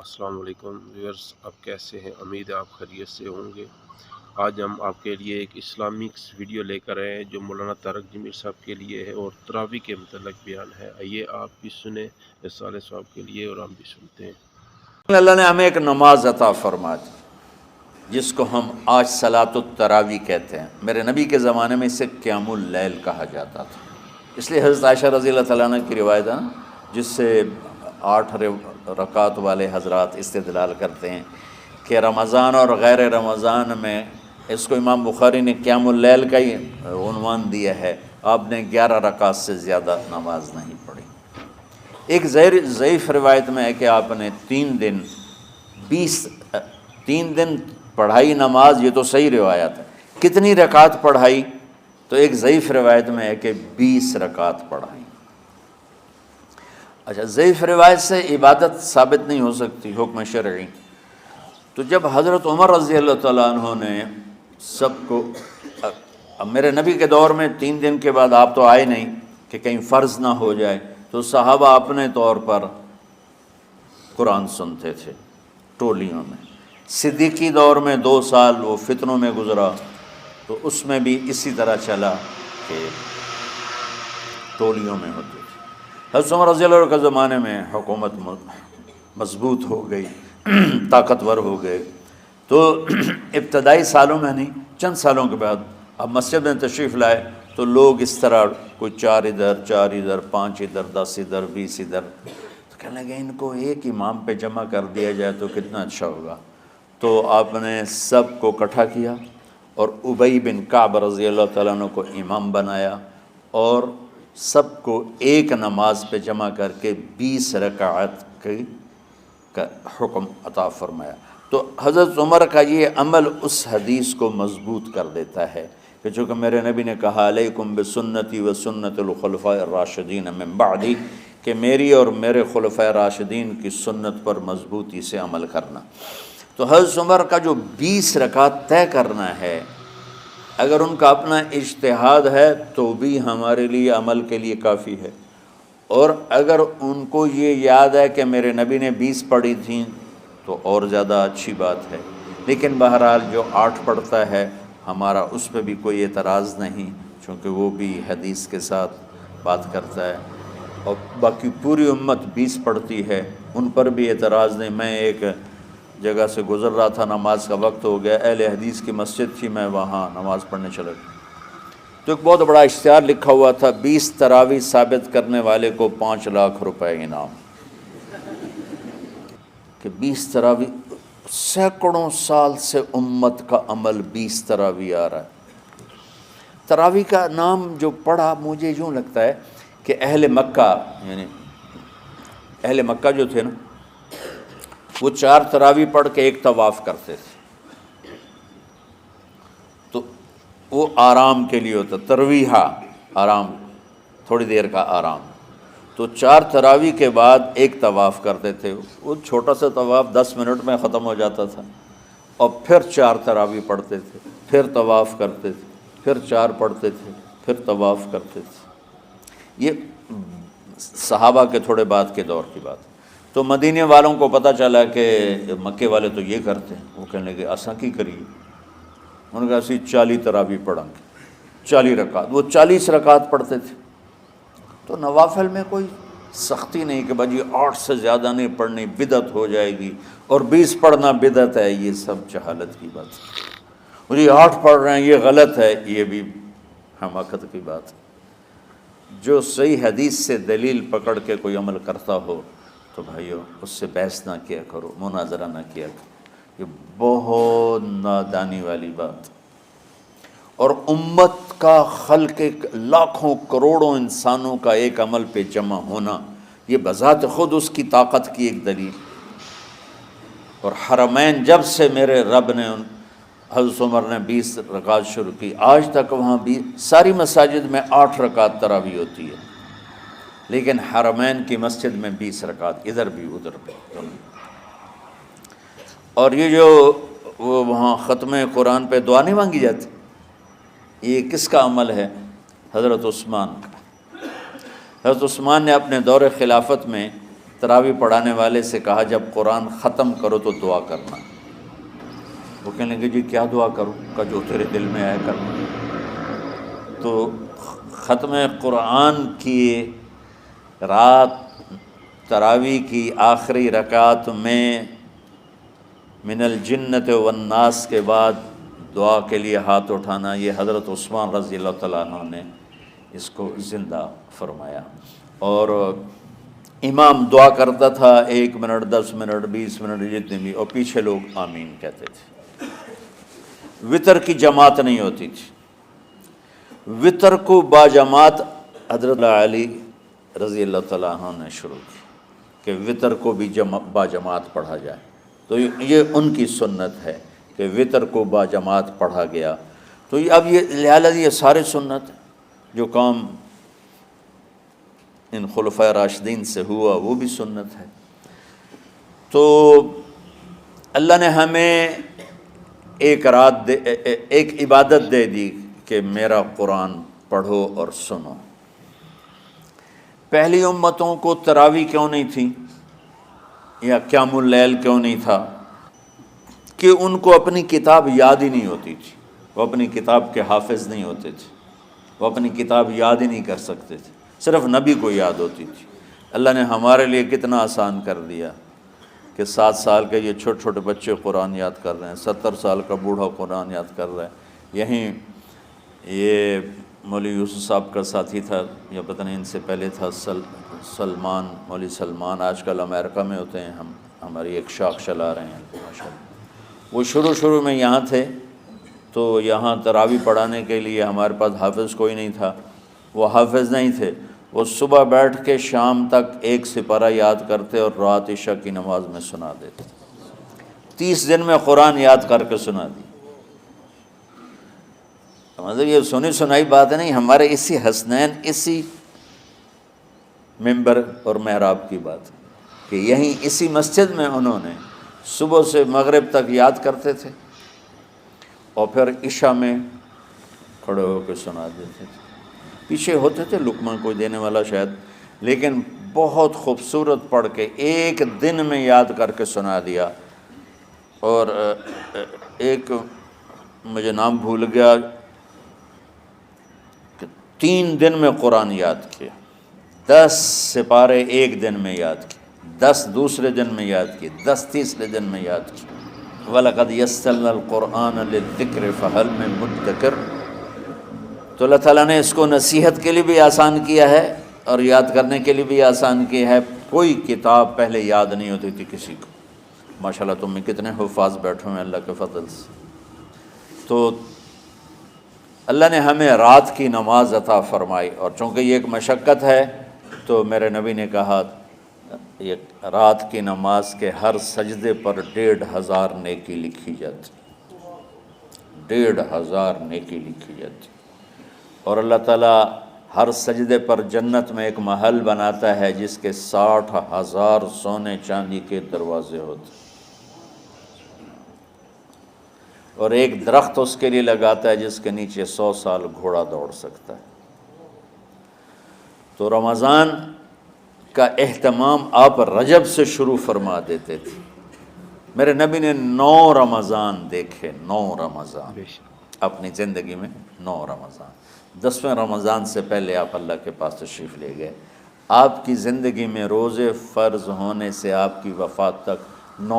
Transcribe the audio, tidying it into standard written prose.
السلام علیکم ویورز، آپ کیسے ہیں؟ امید ہے آپ خیریت سے ہوں گے۔ آج ہم آپ کے لیے ایک اسلامک ویڈیو لے کر آئے ہیں جو مولانا طارق جمیل صاحب کے لیے ہے اور تراویح کے متعلق بیان ہے۔ آئیے آپ بھی سنیں، رسالہ صاحب کے لیے، اور ہم بھی سنتے ہیں۔ اللہ نے ہمیں ایک نماز عطا فرما دی جس کو ہم آج صلاۃ التراویح کہتے ہیں۔ میرے نبی کے زمانے میں اسے قیام اللیل کہا جاتا تھا، اس لیے حضرت عائشہ رضی اللہ تعالیٰ عنہ کی روایت ہے جس سے 8 رکعت والے حضرات استدلال کرتے ہیں کہ رمضان اور غیر رمضان میں اس کو امام بخاری نے قیام اللیل کا ہی عنوان دیا ہے۔ آپ نے 11 رکعت سے زیادہ نماز نہیں پڑھی۔ ایک ضعیف روایت میں ہے کہ آپ نے 3 دن پڑھائی نماز، یہ تو صحیح روایت ہے۔ کتنی رکعت پڑھائی؟ تو ایک ضعیف روایت میں ہے کہ 20 رکعت پڑھائی۔ اچھا، ضعیف روایت سے عبادت ثابت نہیں ہو سکتی حکم شرعی۔ تو جب حضرت عمر رضی اللہ تعالیٰ عنہ نے سب کو، اب میرے نبی کے دور میں 3 دن کے بعد آپ تو آئے نہیں کہ کہیں فرض نہ ہو جائے، تو صحابہ اپنے طور پر قرآن سنتے تھے ٹولیوں میں۔ صدیقی دور میں 2 سال وہ فتنوں میں گزرا، تو اس میں بھی اسی طرح چلا کہ ٹولیوں میں ہوتے تھے۔ حضرت عمر رضی اللہ عنہ کے زمانے میں حکومت مضبوط ہو گئی، طاقتور ہو گئے، تو ابتدائی سالوں میں نہیں، چند سالوں کے بعد اب مسجد میں تشریف لائے تو لوگ اس طرح کوئی 4 ادھر 4 ادھر 5 ادھر 10 ادھر 20 ادھر، تو کہنے لگے ان کو ایک امام پہ جمع کر دیا جائے تو کتنا اچھا ہوگا۔ تو آپ نے سب کو اکٹھا کیا اور ابی بن کعب رضی اللہ تعالیٰ عنہ کو امام بنایا اور سب کو ایک نماز پہ جمع کر کے 20 رکعت کا حکم عطا فرمایا۔ تو حضرت عمر کا یہ عمل اس حدیث کو مضبوط کر دیتا ہے کہ چونکہ میرے نبی نے کہا علیکم بسنتی و سنت الخلفاء الراشدین من بعدی، کہ میری اور میرے خلفاء راشدین کی سنت پر مضبوطی سے عمل کرنا۔ تو حضرت عمر کا جو 20 رکعت طے کرنا ہے، اگر ان کا اپنا اجتہاد ہے تو بھی ہمارے لیے عمل کے لیے کافی ہے، اور اگر ان کو یہ یاد ہے کہ میرے نبی نے 20 پڑھی تھیں تو اور زیادہ اچھی بات ہے۔ لیکن بہرحال جو 8 پڑھتا ہے ہمارا اس پہ بھی کوئی اعتراض نہیں، چونکہ وہ بھی حدیث کے ساتھ بات کرتا ہے، اور باقی پوری امت 20 پڑھتی ہے، ان پر بھی اعتراض نہیں۔ میں ایک جگہ سے گزر رہا تھا، نماز کا وقت ہو گیا، اہل حدیث کی مسجد تھی، میں وہاں نماز پڑھنے چلا گیا تو ایک بہت بڑا اشتہار لکھا ہوا تھا، 20 تراویح ثابت کرنے والے کو 5 لاکھ روپے انعام۔ کہ 20 تراویح، سینکڑوں سال سے امت کا عمل 20 تراویح آ رہا ہے۔ تراویح کا نام جو پڑھا مجھے یوں لگتا ہے کہ اہل مکہ، یعنی اہل مکہ جو تھے نا، وہ 4 تراویح پڑھ کے ایک طواف کرتے تھے، تو وہ آرام کے لیے ہوتا، ترویحہ آرام، تھوڑی دیر کا آرام۔ تو 4 تراویح کے بعد ایک طواف کرتے تھے، وہ چھوٹا سا طواف 10 منٹ میں ختم ہو جاتا تھا، اور پھر 4 تراویح پڑھتے تھے، پھر طواف کرتے تھے، پھر 4 پڑھتے تھے، پھر طواف کرتے تھے۔ یہ صحابہ کے تھوڑے بعد کے دور کی بات۔ تو مدینے والوں کو پتہ چلا کہ مکے والے تو یہ کرتے ہیں، وہ کہنے لگے اساں کی کریے؟ انہوں نے کہا اسی 40 تراویح پڑھیں گے، 40 رکعت، وہ 40 رکعت پڑھتے تھے۔ تو نوافل میں کوئی سختی نہیں کہ بھائی 8 سے زیادہ نہیں پڑھنی، بدعت ہو جائے گی، اور 20 پڑھنا بدعت ہے، یہ سب جہالت کی بات ہے۔ اور یہ 8 پڑھ رہے ہیں یہ غلط ہے، یہ بھی حماقت کی بات ہے۔ جو صحیح حدیث سے دلیل پکڑ کے کوئی عمل کرتا ہو تو بھائیو اس سے بحث نہ کیا کرو، مناظرہ نہ کیا کرو، یہ بہت نادانی والی بات۔ اور امت کا خلق، لاکھوں کروڑوں انسانوں کا ایک عمل پہ جمع ہونا، یہ بذات خود اس کی طاقت کی ایک دلیل۔ اور حرمین جب سے میرے رب نے حضرت عمر نے 20 رکعت شروع کی، آج تک وہاں بھی ساری مساجد میں 8 رکعت تراویح ہوتی ہے، لیکن حرمین کی مسجد میں 20 رکعت، ادھر بھی ادھر بھی۔ اور یہ جو وہ وہاں ختم قرآن پہ دعا نہیں مانگی جاتی، یہ کس کا عمل ہے؟ حضرت عثمان کا۔ حضرت عثمان نے اپنے دور خلافت میں تراویح پڑھانے والے سے کہا جب قرآن ختم کرو تو دعا کرنا۔ وہ کہنے لگے جی کیا دعا کروں؟ کا جو تیرے دل میں آئے کرنا۔ تو ختم قرآن کی رات تراویح کی آخری رکعت میں من الجنت والناس کے بعد دعا کے لیے ہاتھ اٹھانا، یہ حضرت عثمان رضی اللہ تعالیٰ عنہ نے اس کو زندہ فرمایا۔ اور امام دعا کرتا تھا 1 منٹ 10 منٹ 20 منٹ جتنے بھی، اور پیچھے لوگ آمین کہتے تھے۔ وطر کی جماعت نہیں ہوتی تھی، وطر کو باجماعت حضرت علی رضی اللہ تعالیٰ عنہ نے شروع کی کہ وطر کو بھی باجماعت پڑھا جائے۔ تو یہ ان کی سنت ہے کہ وطر کو باجماعت پڑھا گیا۔ تو اب یہ لہٰذا یہ سارے سنت جو کام ان خلفۂ راشدین سے ہوا وہ بھی سنت ہے۔ تو اللہ نے ہمیں ایک عبادت دے دی کہ میرا قرآن پڑھو اور سنو۔ پہلی امتوں کو تراویح کیوں نہیں تھی یا قیام اللیل کیوں نہیں تھا؟ کہ ان کو اپنی کتاب یاد ہی نہیں ہوتی تھی، وہ اپنی کتاب کے حافظ نہیں ہوتے تھے، وہ اپنی کتاب یاد ہی نہیں کر سکتے تھے، صرف نبی کو یاد ہوتی تھی۔ اللہ نے ہمارے لیے کتنا آسان کر دیا کہ 7 سال کے یہ چھوٹے چھوٹے بچے قرآن یاد کر رہے ہیں، 70 سال کا بوڑھا قرآن یاد کر رہا ہے۔ یہیں یہ مولوی یوسف صاحب کا ساتھی تھا یا پتہ نہیں ان سے پہلے تھا، سلمان، مولوی سلمان، آج کل امریکہ میں ہوتے ہیں، ہماری ایک شاخ چلا رہے ہیں ماشاءاللہ۔ وہ شروع میں یہاں تھے، تو یہاں تراویح پڑھانے کے لیے ہمارے پاس حافظ کوئی نہیں تھا، وہ حافظ نہیں تھے، وہ صبح بیٹھ کے شام تک 1 سپارہ یاد کرتے اور رات عشاء کی نماز میں سنا دیتے۔ 30 دن میں قرآن یاد کر کے سنا دی۔ مطلب یہ سنی سنائی بات نہیں، ہمارے اسی حسنین، اسی ممبر اور محراب کی بات کہ یہیں اسی مسجد میں انہوں نے صبح سے مغرب تک یاد کرتے تھے اور پھر عشاء میں کھڑے ہو کے سنا دیتے تھے۔ پیچھے ہوتے تھے لقمہ کوئی دینے والا شاید، لیکن بہت خوبصورت پڑھ کے 1 دن میں یاد کر کے سنا دیا۔ اور ایک مجھے نام بھول گیا کہ 3 دن میں قرآن یاد کیا، 10 سپارے 1 دن میں یاد کیے، 10 دوسرے دن میں یاد کیے، 10 تیسرے دن میں یاد کیے۔ وَلَقَدْ يَسَّرْنَا الْقُرْآنَ لِلذِّكْرِ فَهَلْ مِن مُدَّكِرٍ۔ تو اللہ تعالیٰ نے اس کو نصیحت کے لیے بھی آسان کیا ہے اور یاد کرنے کے لیے بھی آسان کیا ہے۔ کوئی کتاب پہلے یاد نہیں ہوتی تھی کسی کو، ماشاءاللہ تم میں کتنے حفاظ بیٹھے ہیں اللہ کے فضل سے۔ تو اللہ نے ہمیں رات کی نماز عطا فرمائی، اور چونکہ یہ ایک مشقت ہے تو میرے نبی نے کہا یہ رات کی نماز کے ہر سجدے پر 1500 نیکی لکھی جاتی، 1500 نیکی لکھی جاتی۔ اور اللہ تعالیٰ ہر سجدے پر جنت میں ایک محل بناتا ہے جس کے 60,000 سونے چاندی کے دروازے ہوتے، اور ایک درخت اس کے لیے لگاتا ہے جس کے نیچے 100 سال گھوڑا دوڑ سکتا ہے۔ تو رمضان کا اہتمام آپ رجب سے شروع فرما دیتے تھے۔ میرے نبی نے 9 رمضان دیکھے، 9 رمضان اپنی زندگی میں، 9 رمضان۔ 10ویں رمضان سے پہلے آپ اللہ کے پاس تشریف لے گئے۔ آپ کی زندگی میں روزے فرض ہونے سے آپ کی وفات تک 9